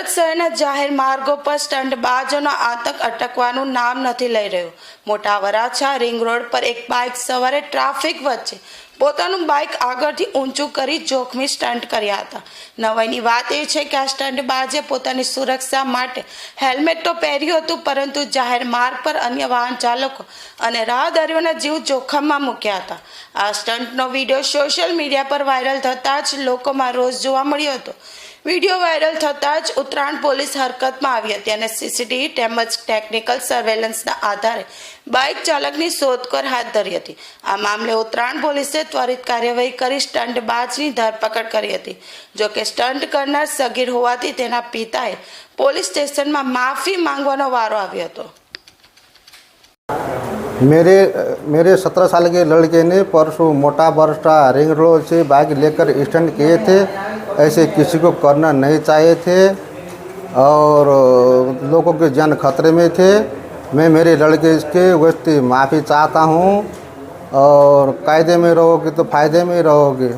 શહેરના જાહેર માર્ગો પર સ્ટંટબાજોનો આતંક અટકવાનું નામ નથી લઈ રહ્યું। મોટા વરાછા રિંગ રોડ પર એક બાઇક સવારે ટ્રાફિક વચ્ચે પોતાનું બાઇક આગળથી ઊંચું કરી જોખમી સ્ટંટ કર્યા હતા। નવાઈની વાત એ છે કે આ સ્ટંટબાજે પોતાની સુરક્ષા માટે હેલ્મેટ તો પહેર્યું હતું, પરંતુ જાહેર માર્ગ પર અન્ય વાહન ચાલકો અને રાહદારીઓના જીવ જોખમમાં મૂક્યા હતા। આ સ્ટંટનો વિડીયો સોશિયલ મીડિયા પર વાયરલ થતાં જ લોકોમાં રોષ જોવા મળ્યો હતો। વિડીયો વાયરલ થતાં જ ઉત્તરાયણ પોલીસ હરકતમાં આવી હતી અને સીસીટીવી તેમજ ટેકનિકલ સર્વેલન્સના આધારે બાઇક ચાલકની શોધખોળ હાથ ધરી હતી। આ મામલે ઉત્તરાયણ પોલીસે ત્વરિત કાર્યવાહી કરી સ્ટંટબાજની ધરપકડ કરી હતી। જોકે સ્ટંટ કરનાર સગીર હોવાથી તેના પિતાએ પોલીસ સ્ટેશનમાં માફી માંગવાનો વારો આવ્યો હતો। मेरे 17 साल के लड़के ने परसों मोटा बरस्टा रिंग रोड से बाइक लेकर स्टंट किए थे। ऐसे किसी को करना नहीं चाहिए थे और लोगों के जान खतरे में थे। मैं मेरे लड़के के वस्ती माफ़ी चाहता हूँ और कायदे में रहोगे तो फ़ायदे में रहोगे।